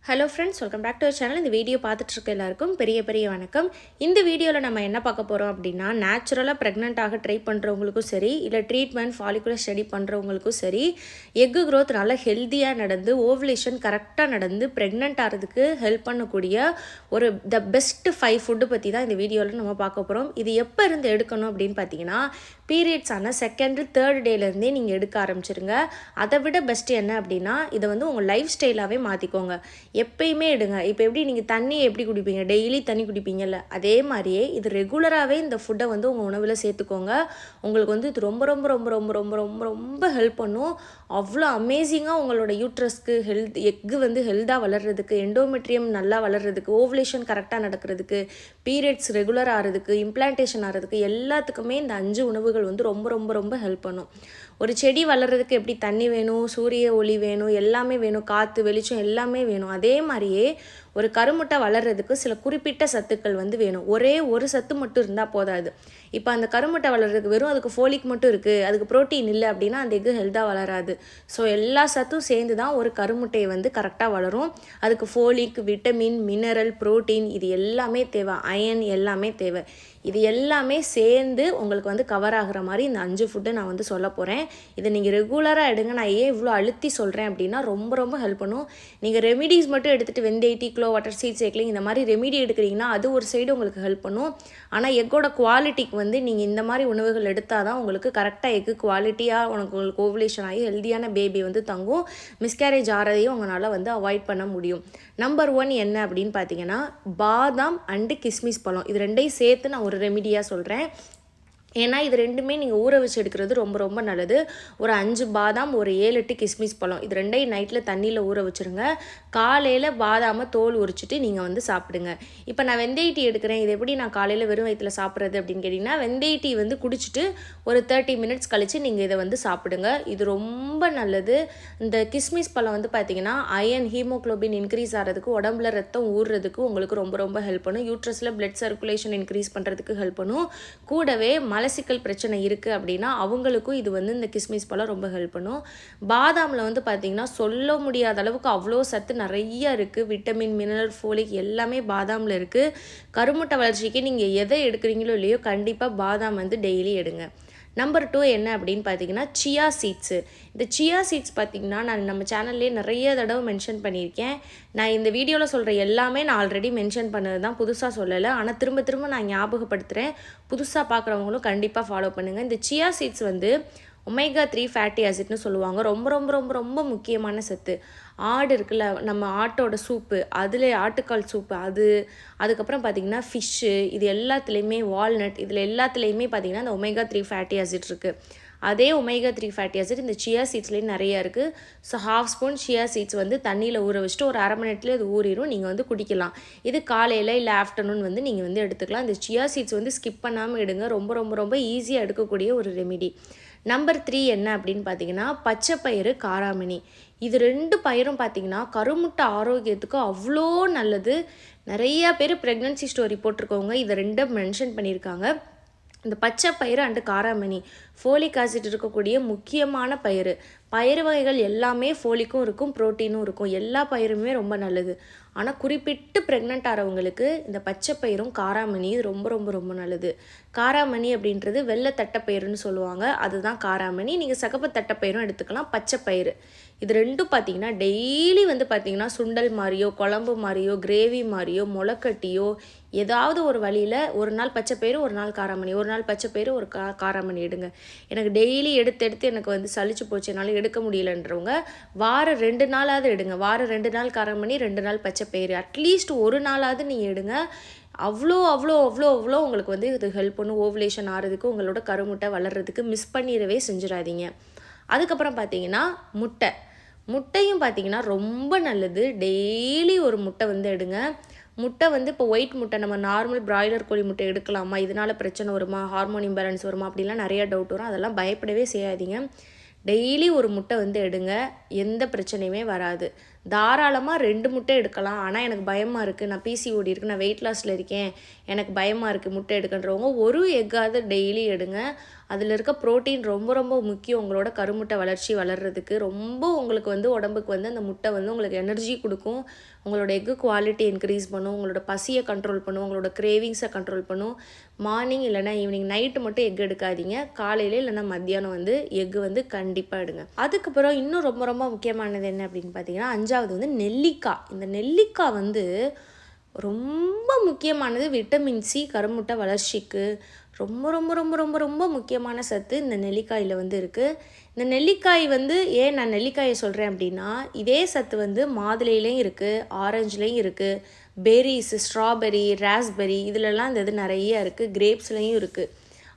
Hello friends, welcome back to our channel. இந்த video பார்த்துட்டு இருக்க எல்லாருக்கும் பெரிய பெரிய வணக்கம். இந்த வீடியோவில் நம்ம என்ன பார்க்க போகிறோம் அப்படின்னா, நேச்சுரலாக ப்ரெக்னென்ட்டாக ட்ரை பண்ணுறவங்களுக்கும் சரி, இல்லை ட்ரீட்மெண்ட் ஃபாலிகுலர் ஸ்டடி பண்ணுறவங்களுக்கும் சரி, எக்கு க்ரோத் நல்லா ஹெல்த்தியாக நடந்து ஓவலேஷன் கரெக்டாக நடந்து ப்ரெக்னென்ட் ஆகிறதுக்கு ஹெல்ப் பண்ணக்கூடிய ஒரு பெஸ்ட்டு 5 ஃபுட்டு பற்றி தான் இந்த வீடியோவில் நம்ம பார்க்க போகிறோம். இது எப்போ இருந்து எடுக்கணும் அப்படின்னு பார்த்தீங்கன்னா, பீரியட்ஸ் ஆன செகண்ட் தேர்ட் டேலேருந்தே நீங்கள் எடுக்க ஆரம்பிச்சிருங்க. அதை விட பெஸ்ட்டு என்ன அப்படின்னா, இதை உங்கள் லைஃப் ஸ்டைலாகவே மாற்றிக்கோங்க. எப்பயுமே எடுங்க. இப்போ எப்படி நீங்கள் தண்ணி எப்படி குடிப்பீங்க, டெய்லி தண்ணி குடிப்பீங்கல்ல, அதே மாதிரியே இது ரெகுலராகவே இந்த ஃபுட்டை உங்கள் உணவில் சேர்த்துக்கோங்க. உங்களுக்கு இது ரொம்ப ரொம்ப ரொம்ப ரொம்ப ரொம்ப ரொம்ப ரொம்ப ஹெல்ப் பண்ணும். அவ்வளோ அமேசிங்காக உங்களோட யூட்ரஸ்க்கு எக்கு ஹெல்த்தாக வளர்கிறதுக்கு, எண்டோமெட்ரியம் நல்லா வளர்கிறதுக்கு, ஓவலேஷன் கரெக்டாக நடக்கிறதுக்கு, பீரியட்ஸ் ரெகுலர் ஆகிறதுக்கு, இம்ப்ளான்டேஷன் ஆகிறதுக்கு எல்லாத்துக்குமே இந்த 5 உணவுகள் ரொம்ப ரொம்ப ரொம்ப ஹெல்ப் பண்ணும். ஒரு செடி வளர்கிறதுக்கு எப்படி தண்ணி வேணும், சூரிய ஒளி வேணும், எல்லாமே வேணும், காற்று வெளிச்சம் எல்லாமே வேணும், அதே மாதிரியே ஒரு கருமுட்டை வளர்கிறதுக்கு சில குறிப்பிட்ட சத்துக்கள் வேணும். ஒரே ஒரு சத்து மட்டும் இருந்தால் போதாது. இப்போ அந்த கருமுட்டை வளர்கிறதுக்கு வெறும் அதுக்கு ஃபோலிக் மட்டும் இருக்குது, அதுக்கு ப்ரோட்டீன் இல்லை அப்படின்னா அந்த எக்கு ஹெல்த்தாக வளராது. ஸோ எல்லா சத்தும் சேர்ந்து தான் ஒரு கருமுட்டையை கரெக்டாக வளரும். அதுக்கு ஃபோலிக், விட்டமின், மினரல், ப்ரோட்டீன் இது எல்லாமே தேவை, அயன் எல்லாமே தேவை. இது எல்லாமே சேர்ந்து உங்களுக்கு கவர் ஆகிற மாதிரி இந்த 5 ஃபுட்டை நான் சொல்ல போகிறேன். இதை நீங்கள் ரெகுலராக எடுங்க. நான் ஏன் இவ்வளோ அழுத்தி சொல்கிறேன் அப்படின்னா, ரொம்ப ரொம்ப ஹெல்ப் பண்ணும். நீங்கள் ரெமிடிஸ் மட்டும் எடுத்துகிட்டு வெந்தயம், டீ, க்ளோ வாட்டர், சீட் சைக்கிளிங் இந்த மாதிரி ரெமிடி எடுக்கிறீங்கன்னா அது ஒரு சைடு உங்களுக்கு ஹெல்ப் பண்ணும். ஆனால் எக்கோட குவாலிட்டிக்கு நீங்கள் இந்த மாதிரி உணவுகள் எடுத்தால் தான் உங்களுக்கு கரெக்டாக எக்கு குவாலிட்டியாக உங்களுக்கு ஓவலேஷன் ஆகி ஹெல்த்தியான பேபி தங்கும். மிஸ்கேரேஜ் ஆகிறதையும் உங்களால் அவாய்ட் பண்ண முடியும். நம்பர் 1 என்ன அப்படின்னு பார்த்தீங்கன்னா, பாதாம் அண்டு கிஸ்மிஸ் பழம். இது ரெண்டையும் சேர்த்து நான் ஒரு ரெமிடியாக சொல்கிறேன். ஏன்னா இது ரெண்டுமே நீங்கள் ஊற வச்சு எடுக்கிறது ரொம்ப ரொம்ப நல்லது. ஒரு 5 பாதாம், ஒரு 7-8 கிஸ்மிஸ் பழம், இது ரெண்டையும் நைட்டில் தண்ணியில் ஊற வச்சுருங்க. காலையில் பாதாமை தோல் உரிச்சிட்டு நீங்கள் சாப்பிடுங்க. இப்போ நான் வெந்தய டீ எடுக்கிறேன், இது எப்படி நான் காலையில் வெறும் வயிற்றில் சாப்பிட்றது அப்படின்னு கேட்டிங்கன்னா, வெந்தய டீ குடிச்சிட்டு ஒரு 30 மினிட்ஸ் கழித்து நீங்கள் இதை சாப்பிடுங்க. இது ரொம்ப நல்லது. இந்த கிஸ்மிஸ் பழம் பார்த்தீங்கன்னா அயன், ஹீமோக்ளோபின் இன்க்ரீஸ் ஆகிறதுக்கு, உடம்புல ரத்தம் ஊறுறதுக்கு உங்களுக்கு ரொம்ப ரொம்ப ஹெல்ப் பண்ணும். யூட்ரஸில் பிளட் சர்க்குலேஷன் இன்க்ரீஸ் பண்ணுறதுக்கு ஹெல்ப் பண்ணும். கூடவே மலசிக்கல் பிரச்சனை இருக்குது அப்படின்னா அவங்களுக்கும் இது இந்த கிஸ்மிஸ் பழம் ரொம்ப ஹெல்ப் பண்ணும். பாதாமில் பார்த்தீங்கன்னா சொல்ல முடியாத அளவுக்கு அவ்வளோ சத்து நிறைய இருக்குது. விட்டமின், மினரல், ஃபோலிக் எல்லாமே பாதாமில் இருக்குது. கருமுட்டை வளர்ச்சிக்கு நீங்கள் எதை எடுக்கிறீங்களோ இல்லையோ கண்டிப்பாக பாதாம் டெய்லி எடுங்க. நம்பர் 2 என்ன அப்படின்னு பார்த்தீங்கன்னா, சியா சீட்ஸு. இந்த சியா சீட்ஸ் பார்த்திங்கன்னா நான் நம்ம சேனல்லே நிறைய தடவை மென்ஷன் பண்ணியிருக்கேன். நான் இந்த வீடியோவில் சொல்கிற எல்லாமே நான் ஆல்ரெடி மென்ஷன் பண்ணது தான், புதுசாக சொல்லலை. ஆனால் திரும்ப திரும்ப நான் ஞாபகப்படுத்துகிறேன். புதுசாக பார்க்குறவங்களும் கண்டிப்பாக ஃபாலோ பண்ணுங்கள். இந்த சியா சீட்ஸ் ஒமேகா 3 ஃபேட்டி ஆசிட்னு சொல்லுவாங்க. ரொம்ப ரொம்ப ரொம்ப ரொம்ப முக்கியமான சத்து. ஆடு இருக்குல்ல, நம்ம ஆட்டோட சூப்பு, அதில் ஆட்டுக்கால் சூப்பு, அதுக்கப்புறம் பார்த்திங்கன்னா ஃபிஷ்ஷு, இது எல்லாத்துலேயுமே வால்நட், இதில் எல்லாத்துலேயுமே பார்த்திங்கன்னா இந்த ஒமேகா 3 ஃபேட்டி ஆசிட் இருக்குது. அதே ஒமேகா 3 ஃபேட்டி ஆசிட் இந்த சியா சீட்ஸ்லேயும் நிறையா இருக்குது. ஸோ 1/2 ஸ்பூன் சியா சீட்ஸ் தண்ணியில் ஊற வச்சுட்டு ஒரு அரை மணி நேரத்துலேயே அது ஊறிடும். நீங்கள் குடிக்கலாம். இது காலையில் இல்லை ஆஃப்டர்நூன் நீங்கள் எடுத்துக்கலாம். இந்த சியா சீட்ஸ் ஸ்கிப் பண்ணாமல் எடுங்க. ரொம்ப ரொம்ப ரொம்ப ஈஸியாக எடுக்கக்கூடிய ஒரு ரெமிடி. நம்பர் 3 என்ன அப்படின்னு பார்த்தீங்கன்னா, பச்சை பயிறு, காராமணி. இது 2 பயிரும் பார்த்தீங்கன்னா கருமுட்டை ஆரோக்கியத்துக்கு அவ்வளோ நல்லது. நிறையா பேர் ப்ரெக்னன்சி ஸ்டோரி போட்டிருக்கவங்க இதை 2 மென்ஷன் பண்ணியிருக்காங்க. இந்த பச்சை பயிறு அண்டு காராமணி ஃபோலிக் ஆசிட் இருக்கக்கூடிய முக்கியமான பயிறு. பயிறு வகைகள் எல்லாமே ஃபோலிக்கும் இருக்கும், ப்ரோட்டீனும் இருக்கும். எல்லா பயிருமே ரொம்ப நல்லது. ஆனால் குறிப்பிட்டு ப்ரெக்னென்ட் ஆகிறவங்களுக்கு இந்த பச்சை பயிரும் காராமணி ரொம்ப ரொம்ப ரொம்ப நல்லது. காராமணி அப்படின்றது வெள்ளை தட்டைப்பயிறுன்னு சொல்லுவாங்க, அதுதான் காராமணி. நீங்கள் சகப்பு தட்டைப்பயிரும் எடுத்துக்கலாம். பச்சை பயிறு இது ரெண்டும் பார்த்தீங்கன்னா டெய்லி பார்த்தீங்கன்னா சுண்டல் மாதிரியோ, குழம்பு மாதிரியோ, கிரேவி மாதிரியோ, முளைக்கட்டியோ ஏதாவது ஒரு வழியில் ஒரு நாள் பச்சை பயிறு, ஒரு நாள் காராமணி, ஒரு நாள் பச்சை பயிறு, ஒரு காராமணி எடுங்க. எனக்கு டெய்லி எடுத்து எனக்கு சலிச்சு போச்சு, என்னால் எடுக்க முடியலன்றவங்க வாரம் 2 நாளாவது எடுங்க. வாரம் 2 நாள் காராமணி, 2 நாள் பச்சை பயிறு, அட்லீஸ்ட் ஒரு நாளாவது நீங்கள் எடுங்க. அவ்வளோ அவ்வளோ அவ்வளோ அவ்வளோ உங்களுக்கு இது ஹெல்ப் பண்ணும். ஓவலேஷன் ஆகிறதுக்கு, உங்களோட கருமுட்டை வளர்கிறதுக்கு மிஸ் பண்ணிடவே செஞ்சிடாதீங்க. அதுக்கப்புறம் பார்த்தீங்கன்னா முட்டையும் பார்த்தீங்கன்னா ரொம்ப நல்லது. டெய்லி ஒரு முட்டை எடுங்க. முட்டை இப்போ ஒயிட் முட்டை, நம்ம நார்மல் பிராய்லர் கோழி முட்டை எடுக்கலாமா, இதனால் பிரச்சனை வருமா, ஹார்மோன் இம்பேலன்ஸ் வருமா அப்படிலாம் நிறையா டவுட் வரும். அதெல்லாம் பயப்படவே செய்யாதீங்க. டெய்லி ஒரு முட்டை எடுங்க, எந்த பிரச்சனையுமே வராது. தாராளமாக 2 முட்டை எடுக்கலாம். ஆனால் எனக்கு பயமாக இருக்குது, நான் பிசிஓடி இருக்குது, நான் வெயிட் லாஸில் இருக்கேன், எனக்கு பயமாக இருக்குது முட்டை எடுக்கன்றவங்க ஒரு எக்காவது டெய்லி எடுங்க. அதில் இருக்க ப்ரோட்டீன் ரொம்ப ரொம்ப முக்கியம் உங்களோட கருமுட்டை வளர்ச்சி வளர்கிறதுக்கு. ரொம்ப உங்களுக்கு வந்து உடம்புக்கு வந்து அந்த முட்டை வந்து உங்களுக்கு எனர்ஜி கொடுக்கும், உங்களோட எக்கு குவாலிட்டி இன்க்ரீஸ் பண்ணும், உங்களோட பசியை கண்ட்ரோல் பண்ணும், உங்களோட கிரேவிங்ஸை கண்ட்ரோல் பண்ணும். மார்னிங் இல்லைனா ஈவினிங் நைட்டு மட்டும் எக் எடுக்காதீங்க, காலையில் இல்லைனா மத்தியானம் வந்து எக்கு வந்து கண்டிப்பாக எடுங்க. அதுக்கப்புறம் இன்னும் ரொம்ப ரொம்ப முக்கியமானது என்ன அப்படின்னு பார்த்தீங்கன்னா, 5வது வந்து நெல்லிக்காய். இந்த நெல்லிக்காய் வந்து ரொம்ப முக்கியமானது. விட்டமின் சி கருமுட்டை வளர்ச்சிக்கு ரொம்ப ரொம்ப ரொம்ப ரொம்ப ரொம்ப முக்கியமான சத்து இந்த நெல்லிக்காயில் வந்து இருக்குது. இந்த நெல்லிக்காய் வந்து ஏன் நான் நெல்லிக்காயை சொல்கிறேன் அப்படின்னா, இதே சத்து வந்து மாதுளையிலையும் இருக்குது, ஆரஞ்சுலேயும் இருக்குது, பெர்ரிஸ், ஸ்ட்ராபெரி, ராஸ்பெரி இதிலெல்லாம் இந்த இது நிறைய இருக்குது, கிரேப்ஸ்லேயும் இருக்குது.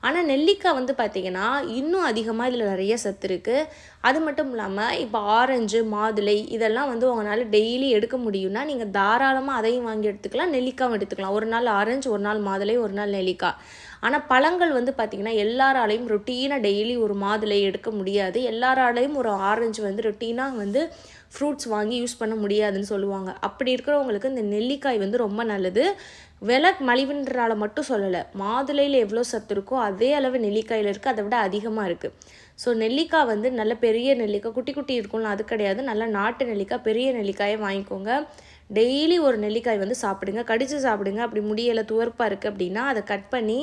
ஆனால் நெல்லிக்காய் வந்து பார்த்திங்கன்னா இன்னும் அதிகமாக இதில் நிறைய சத்து இருக்குது. அது மட்டும் இல்லாமல் இப்போ ஆரஞ்சு, மாதுளை இதெல்லாம் வந்து உங்களால் டெய்லி எடுக்க முடியும்னா நீங்கள் தாராளமாக அதையும் வாங்கி எடுத்துக்கலாம், நெல்லிக்காயும் எடுத்துக்கலாம். ஒரு நாள் ஆரஞ்சு, ஒரு நாள் மாதுளை, ஒரு நாள் நெல்லிக்காய். ஆனால் பழங்கள் வந்து பார்த்திங்கன்னா எல்லாராலையும் ரொட்டீனாக டெய்லி ஒரு மாதுளை எடுக்க முடியாது, எல்லாராலையும் ஒரு ஆரஞ்சு வந்து ரொட்டீனாக வந்து ஃப்ரூட்ஸ் வாங்கி யூஸ் பண்ண முடியாதுன்னு சொல்லுவாங்க. அப்படி இருக்கிறவங்களுக்கு இந்த நெல்லிக்காய் வந்து ரொம்ப நல்லது. விலை மலிவுன்றனால மட்டும் சொல்லலை, மாதுளையில் எவ்வளோ சத்து இருக்கோ அதே அளவு நெல்லிக்காயில் இருக்குது, அதை விட அதிகமாக இருக்குது. ஸோ நெல்லிக்காய் வந்து நல்ல பெரிய நெல்லிக்காய், குட்டி குட்டி இருக்கும்ல அது கிடையாது, நல்ல நாட்டு நெல்லிக்காய், பெரிய நெல்லிக்காயை வாங்கிக்கோங்க. டெய்லி ஒரு நெல்லிக்காய் வந்து சாப்பிடுங்க, கடித்து சாப்பிடுங்க. அப்படி முடியலை துவர்ப்பாக இருக்குது அப்படின்னா அதை கட் பண்ணி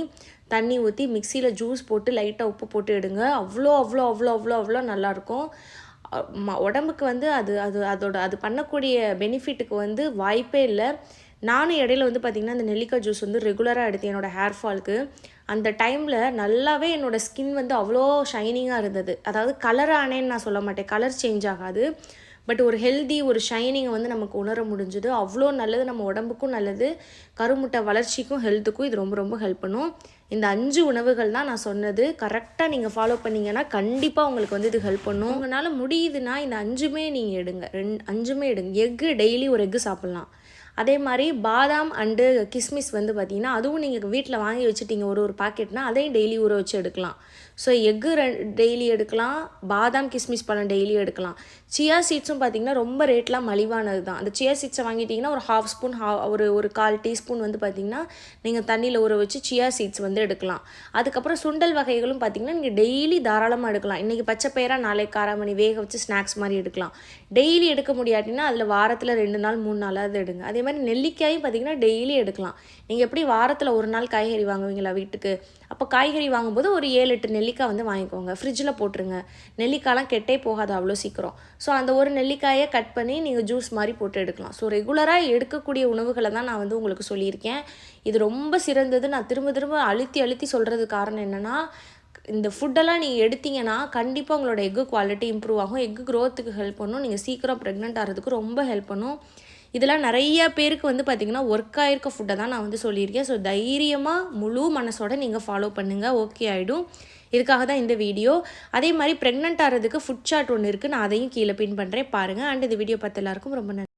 தண்ணி ஊற்றி மிக்சியில் ஜூஸ் போட்டு லைட்டாக உப்பு போட்டு எடுங்க. அவ்வளோ அவ்வளோ அவ்வளோ அவ்வளோ அவ்வளோ நல்லாயிருக்கும். உடம்புக்கு வந்து அது பண்ணக்கூடிய பெனிஃபிட்டுக்கு வந்து வாய்ப்பே இல்லை. நானும் இடையில வந்து பார்த்திங்கன்னா இந்த நெல்லிக்காய் ஜூஸ் வந்து ரெகுலராக எடுத்தேன் என்னோடய ஹேர் ஃபாலுக்கு. அந்த டைமில் நல்லாவே என்னோடய ஸ்கின் வந்து அவ்வளோ ஷைனிங்காக இருந்தது. அதாவது கலர் ஆனேன்னு நான் சொல்ல மாட்டேன், கலர் சேஞ்ச் ஆகாது, பட் ஒரு ஹெல்தி ஒரு ஷைனிங்கை வந்து நமக்கு உணர முடிஞ்சுது. அவ்வளோ நல்லது, நம்ம உடம்புக்கும் நல்லது, கருமுட்டை வளர்ச்சிக்கும் ஹெல்த்துக்கும் இது ரொம்ப ரொம்ப ஹெல்ப் பண்ணும். இந்த 5 உணவுகள் தான் நான் சொன்னது. கரெக்டாக நீங்கள் ஃபாலோ பண்ணிங்கன்னா கண்டிப்பாக உங்களுக்கு வந்து இது ஹெல்ப் பண்ணும். உங்களால் முடியுதுன்னா இந்த 5மே நீங்கள் எடுங்க, 5மே எடுங்க. எக்கு டெய்லி ஒரு எக்கு சாப்பிட்லாம். அதே மாதிரி பாதாம் அண்டு கிஸ்மிஸ் வந்து பார்த்திங்கன்னா அதுவும் நீங்கள் வீட்டில் வாங்கி வச்சுட்டிங்க ஒரு பாக்கெட்னா அதையும் டெய்லி ஊற வச்சு எடுக்கலாம். ஸோ எக்கு டெய்லி எடுக்கலாம், பாதாம் கிஸ்மிஸ் பழம் டெய்லி எடுக்கலாம். சியா சீட்ஸும் பார்த்திங்கன்னா ரொம்ப ரேட்லாம் மலிவானது தான். அந்த சியா சீட்ஸை வாங்கிட்டிங்கன்னா ஒரு 1/2 ஸ்பூன் ஒரு 1/4 டீஸ்பூன் வந்து பார்த்திங்கன்னா நீங்கள் தண்ணியில் ஊற வச்சு சியா சீட்ஸ் வந்து எடுக்கலாம். அதுக்கப்புறம் சுண்டல் வகைகளும் பார்த்திங்கன்னா நீங்கள் டெய்லி தாராளமாக எடுக்கலாம். இன்றைக்கி பச்சை பயிராக நாளைக்கு காராமணி வேக வச்சு ஸ்நாக்ஸ் மாதிரி எடுக்கலாம். டெய்லி எடுக்க முடியாட்டினா அதில் வாரத்தில் 2 நாள் 3 நாளாவது எடுங்க. அதே மாதிரி நெல்லிக்காயும் பார்த்திங்கன்னா டெய்லி எடுக்கலாம். நீங்கள் எப்படி வாரத்தில் ஒரு நாள் காய்கறி வாங்குவீங்களா வீட்டுக்கு, அப்போ காய்கறி வாங்கும்போது ஒரு 7-8 நெல்லிக்காய் வந்து வாங்கிக்கோங்க, ஃப்ரிட்ஜில் போட்டுருங்க. நெல்லிக்காய்லாம் கெட்டே போகாது அவ்வளோ சீக்கிரம். ஸோ அந்த ஒரு நெல்லிக்காயை கட் பண்ணி நீங்கள் ஜூஸ் மாதிரி போட்டு எடுக்கலாம். ஸோ ரெகுலராக எடுக்கக்கூடிய உணவுகளை தான் நான் வந்து உங்களுக்கு சொல்லியிருக்கேன். இது ரொம்ப சிறந்தது. நான் திரும்ப திரும்ப அழுத்தி அழுத்தி சொல்கிறதுக்கு காரணம் என்னென்னா, இந்த ஃபுட்டெல்லாம் நீங்கள் எடுத்தீங்கன்னா கண்டிப்பாக உங்களோட எக்கு குவாலிட்டி இம்ப்ரூவ் ஆகும், எக்கு க்ரோத்துக்கு ஹெல்ப் பண்ணும், நீங்கள் சீக்கிரம் ப்ரெக்னென்ட் ஆகிறதுக்கு ரொம்ப ஹெல்ப் பண்ணும். இதெல்லாம் நிறைய பேருக்கு வந்து பார்த்திங்கன்னா ஒர்க் ஆகிருக்க ஃபுட்டை தான் நான் வந்து சொல்லியிருக்கேன். ஸோ தைரியமாக முழு மனசோட நீங்கள் ஃபாலோ பண்ணுங்கள், ஓகே ஆகிடும். இதுக்காக தான் இந்த வீடியோ. அதே மாதிரி ப்ரெக்னென்ட் ஆகிறதுக்கு ஃபுட் சார்ட் ஒன்று இருக்குது, நான் அதையும் கீழே பின் பண்ணுறேன் பாருங்கள். அண்ட் இந்த வீடியோ பார்த்த எல்லாருக்கும் ரொம்ப நன்றி.